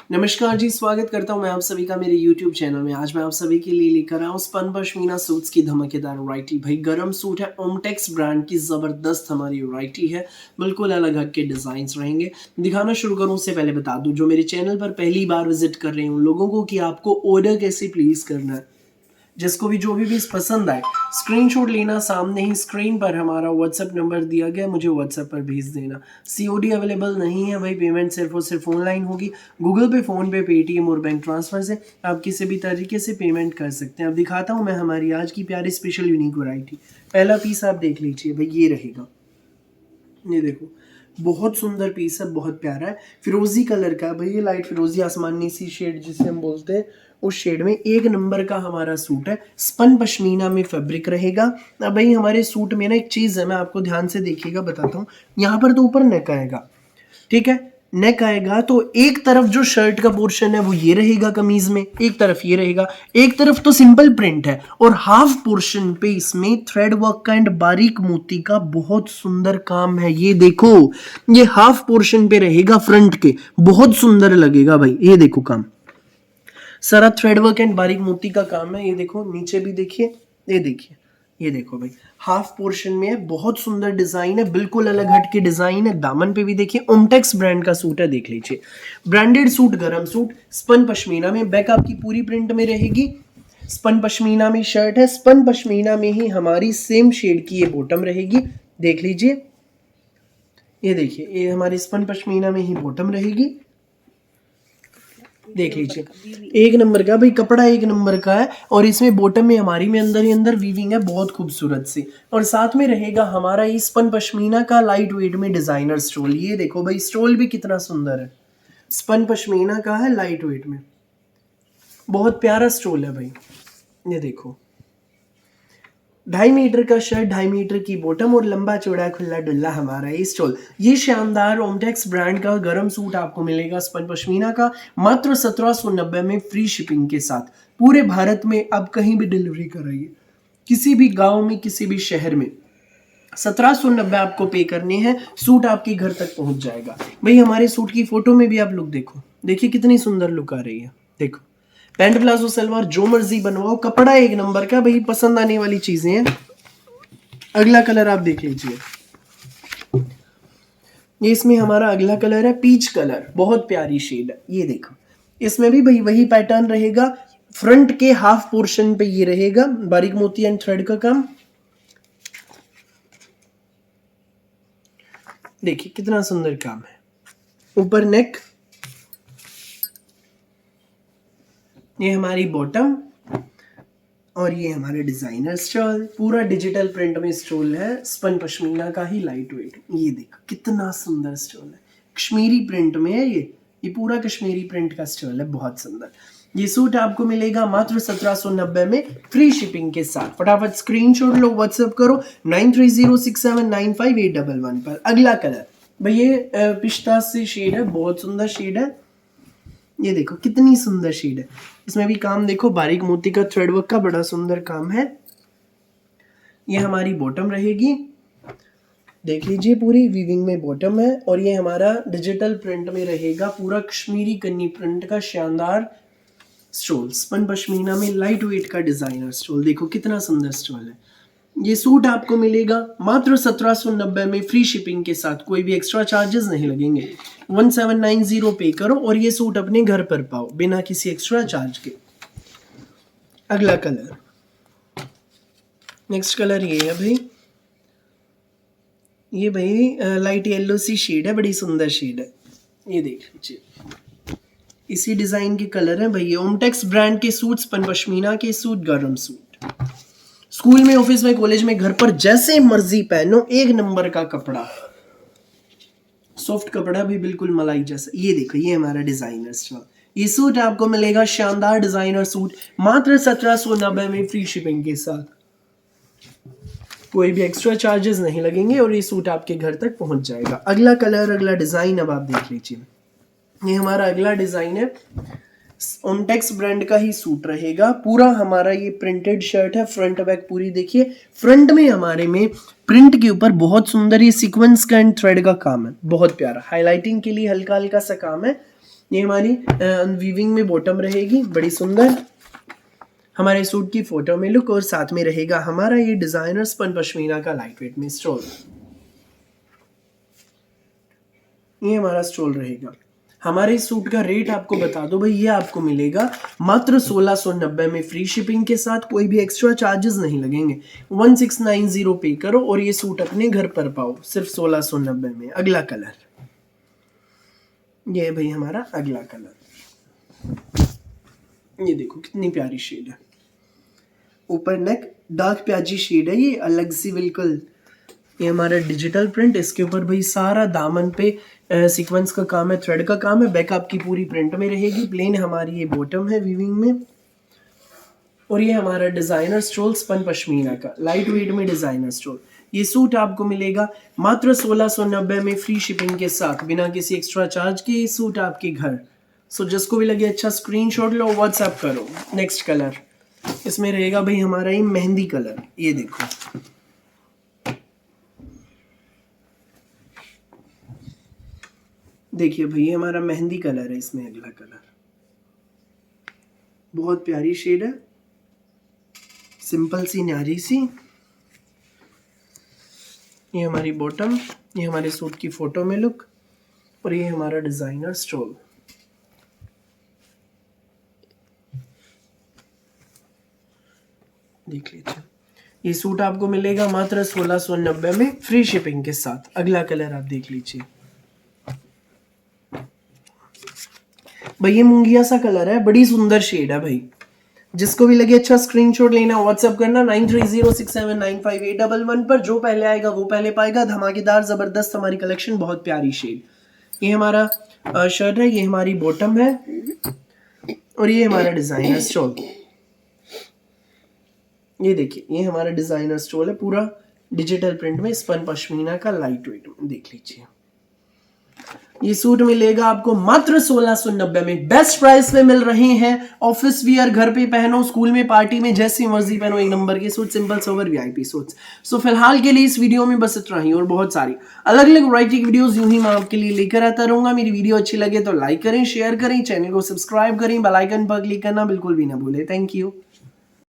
नमस्कार जी, स्वागत करता हूँ मैं आप सभी का मेरे YouTube चैनल में। आज मैं आप सभी के लिए लेकर आया हूँ स्पन पश्मीना सूट्स की धमाकेदार वैरायटी। भाई गरम सूट है, ओमटेक्स ब्रांड की ज़बरदस्त हमारी वैरायटी है। बिल्कुल अलग हट के डिज़ाइंस रहेंगे। दिखाना शुरू करूँ उससे पहले बता दूँ, जो मेरे चैनल पर पहली बार विजिट कर रहे हैं उन लोगों को कि आपको ऑर्डर कैसे प्लेस करना है। जिसको भी जो भी पीस पसंद आए स्क्रीनशॉट लेना, सामने ही स्क्रीन पर हमारा व्हाट्सएप नंबर दिया गया, मुझे व्हाट्सएप पर भेज देना। सीओडी अवेलेबल नहीं है भाई, पेमेंट सिर्फ और सिर्फ ऑनलाइन होगी। गूगल पे, फ़ोन पे, पेटीएम और बैंक ट्रांसफ़र से आप किसी भी तरीके से पेमेंट कर सकते हैं। अब दिखाता हूँ मैं हमारी आज की प्यारी स्पेशल यूनिक वैरायटी। पहला पीस आप देख लीजिए भाई, ये रहेगा। ये देखो, बहुत सुंदर पीस है, बहुत प्यारा है। फिरोजी कलर का है भाई, ये लाइट फिरोजी आसमानी सी शेड जिसे हम बोलते हैं, उस शेड में एक नंबर का हमारा सूट है। स्पन पश्मीना में फैब्रिक रहेगा। अब भाई हमारे सूट में ना एक चीज़ है, मैं आपको ध्यान से देखिएगा, बताता हूँ। यहाँ पर तो ऊपर नेक आएगा, ठीक है, नेक आएगा तो एक तरफ जो शर्ट का पोर्शन है वो ये रहेगा कमीज में, एक तरफ ये रहेगा, एक तरफ तो सिंपल प्रिंट है और हाफ पोर्शन पे इसमें थ्रेड वर्क का एंड बारीक मोती का बहुत सुंदर काम है। ये देखो, ये हाफ पोर्शन पे रहेगा फ्रंट के, बहुत सुंदर लगेगा भाई। ये देखो काम, सारा थ्रेड वर्क एंड बारीक मोती का काम है। ये देखो, नीचे भी देखिए, ये देखिए, ये देखो भाई, हाफ पोर्शन में है, बहुत सुंदर डिजाइन है, बिल्कुल अलग हट के डिजाइन है। दामन पे भी देखिए, ओमटेक्स ब्रांड का सूट है, देख लीजिए। ब्रांडेड सूट, गरम सूट, स्पन पश्मीना में। बैक आपकी पूरी प्रिंट में रहेगी। स्पन पश्मीना में शर्ट है, स्पन पश्मीना में ही हमारी सेम शेड की ये बॉटम रहेगी, देख लीजिए। ये देखिए, ये हमारी स्पन पश्मीना में ही बॉटम रहेगी, देख लीजिए। एक नंबर का भाई, कपड़ा एक नंबर का है और इसमें बॉटम में हमारी में अंदर ही अंदर वीविंग है बहुत खूबसूरत सी। और साथ में रहेगा हमारा ये स्पन पश्मीना का लाइट वेट में डिजाइनर स्टोल। ये देखो भाई, स्टोल भी कितना सुंदर है, स्पन पश्मीना का है, लाइट वेट में, बहुत प्यारा स्टोल है भाई। ये देखो, 2.5 मीटर का शर्ट, 2.5 मीटर की बॉटम और लंबा चौड़ा खुला डुल्ला हमारा ये स्टोल। ये शानदार ओमटेक्स ब्रांड का गरम सूट आपको मिलेगा स्पन पश्मीना का मात्र 1790 में, फ्री शिपिंग के साथ। पूरे भारत में आप कहीं भी डिलीवरी कराइए, किसी भी गांव में, किसी भी शहर में, 1790 आपको पे करने हैं, सूट आपके घर तक पहुंच जाएगा। भाई हमारे सूट की फोटो में भी आप लुक देखो, देखिए कितनी सुंदर लुक आ रही है। देखो, पैंट प्लाजो सलवार जो मर्जी बनवाओ, कपड़ा एक नंबर का भाई, पसंद आने वाली चीजें हैं। अगला कलर आप देख लीजिए, ये इसमें हमारा अगला कलर है पीच कलर, बहुत प्यारी शेड है। ये देखो, इसमें भी भाई वही पैटर्न रहेगा। फ्रंट के हाफ पोर्शन पे ये रहेगा बारीक मोती एंड थ्रेड का काम, देखिए कितना सुंदर काम है। ऊपर नेक, ये हमारी बॉटम और ये हमारे डिजाइनर स्टोल। पूरा डिजिटल प्रिंट में स्टोल है, स्पन पश्मीना का ही, लाइट वेट। ये देखो कितना सुंदर स्टोल है, कश्मीरी प्रिंट में है ये पूरा कश्मीरी प्रिंट का स्टोल है, बहुत सुंदर। ये सूट आपको मिलेगा मात्र 1790 में, फ्री शिपिंग के साथ। फटाफट स्क्रीनशॉट लो, व्हाट्सएप करो 9306795811 पर। अगला कलर भाई, ये पिस्ता से शेड है, बहुत सुंदर शेड है। ये देखो कितनी सुंदर शेड है, इसमें भी काम देखो, बारीक मोती का थ्रेड वर्क का बड़ा सुंदर काम है। ये हमारी बॉटम रहेगी, देख लीजिए, पूरी वीविंग में बॉटम है। और ये हमारा डिजिटल प्रिंट में रहेगा, पूरा कश्मीरी कन्नी प्रिंट का शानदार स्टोल, स्पन पश्मीना में लाइट वेट का डिजाइनर स्टोल। देखो कितना सुंदर स्टोल है। ये सूट आपको मिलेगा मात्र 1790 में, फ्री शिपिंग के साथ, कोई भी एक्स्ट्रा चार्जेस नहीं लगेंगे। 1790 पे करो और ये सूट अपने घर पर पाओ बिना किसी एक्स्ट्रा चार्ज के। अगला कलर, नेक्स्ट कलर ये है भाई, ये भाई लाइट येलो सी शेड है, बड़ी सुंदर शेड है। ये देख लीजिए, इसी डिजाइन के कलर है भाई। ये ओमटेक्स ब्रांड के सूट, स्पन पश्मीना के सूट, गरम सूट, स्कूल में, ऑफिस में, कॉलेज में, घर पर जैसे मर्जी पहनो, एक नंबर का कपड़ा, सॉफ्ट कपड़ा भी, बिल्कुल मलाई जैसा। ये देखो, ये हमारा डिजाइनर स्टोल। ये सूट आपको मिलेगा, शानदार डिजाइनर सूट, मात्र 1790 में, फ्री शिपिंग के साथ, कोई भी एक्स्ट्रा चार्जेस नहीं लगेंगे और ये सूट आपके घर तक पहुंच जाएगा। अगला कलर, अगला डिजाइन अब आप देख लीजिए। ये हमारा अगला डिजाइन है, ओमटेक्स ब्रांड का ही सूट रहेगा। पूरा हमारा ये प्रिंटेड शर्ट है, फ्रंट बैक पूरी देखिए। फ्रंट में हमारे में प्रिंट के ऊपर बहुत सुंदर ये सीक्वेंस का एंड थ्रेड का काम है, बहुत प्यारा, हाईलाइटिंग के लिए हल्का हल्का सा काम है। ये हमारी वीविंग में बॉटम रहेगी, बड़ी सुंदर हमारे सूट की फोटो में लुक, और साथ में रहेगा हमारा ये डिजाइनर स्पन पश्मीना का लाइट वेट में स्टोल। ये हमारा स्टोल रहेगा। हमारे सूट का रेट आपको बता दो भाई, ये आपको मिलेगा मात्र 1690 में, फ्री शिपिंग के साथ, कोई भी एक्स्ट्रा चार्जेस नहीं लगेंगे। 1690 पे करो और ये सूट अपने घर पर पाओ सिर्फ 1690 में। अगला कलर, ये भाई हमारा अगला कलर, ये देखो कितनी प्यारी शेड है, ऊपर नेक डार्क प्याजी शेड है, ये अलग सी बिल्कुल। ये हमारा डिजिटल प्रिंट, इसके ऊपर भाई सारा दामन पे सीक्वेंस का काम है, थ्रेड का काम है, बैक आपकी पूरी प्रिंट में रहेगी। प्लेन हमारी ये बॉटम है वीविंग में, और ये हमारा डिजाइनर स्टोल स्पन पश्मीना का लाइट वेट में डिजाइनर स्टोल। ये सूट आपको मिलेगा मात्र 1690 में, फ्री शिपिंग के साथ, बिना किसी एक्स्ट्रा चार्ज के। ये सूट आपके घर। सो जिसको भी लगे अच्छा स्क्रीनशॉट लो, व्हाट्सएप करो। नेक्स्ट कलर इसमें रहेगा भाई हमारा ये मेहंदी कलर, ये देखो देखिए भाई, ये हमारा मेहंदी कलर है। इसमें अगला कलर बहुत प्यारी शेड है, सिंपल सी न्यारी सी। ये हमारी बॉटम, ये हमारे सूट की फोटो में लुक, और ये हमारा डिजाइनर स्टोल। देख लीजिए, ये सूट आपको मिलेगा मात्र 1690 में, फ्री शिपिंग के साथ। अगला कलर आप देख लीजिए भाई, ये मूंगिया सा कलर है, बड़ी सुंदर शेड है भाई। जिसको भी लगे अच्छा स्क्रीनशॉट लेना, व्हाट्सएप करना 9306795811 पर। जो पहले आएगा वो पहले पाएगा। धमाकेदार जबरदस्त हमारी कलेक्शन, बहुत प्यारी शेड। ये हमारा शर्ट है, ये हमारी बॉटम है, और ये हमारा डिजाइनर स्टोल। ये देखिए, ये हमारा डिजाइनर स्टोल है, पूरा डिजिटल प्रिंट में स्पन पश्मीना का लाइट वेट में। देख लीजिए, ये सूट मिलेगा आपको मात्र 1690 में, बेस्ट प्राइस पे मिल रहे हैं। ऑफिस वियर, घर पे पहनो, स्कूल में, पार्टी में, जैसी मर्जी पहनो, एक नंबर के suit, simple sober VIP suits. So फिलहाल के लिए इस वीडियो में बस इतना ही, और बहुत सारी अलग अलग वैरायटी की वीडियोस यूं ही मैं आपके लिए लेकर आता रहूंगा। मेरी वीडियो अच्छी लगे तो लाइक करें, शेयर करें, चैनल को सब्सक्राइब करें, बेल आइकन पर क्लिक करना बिल्कुल भी ना भूलें। Thank you.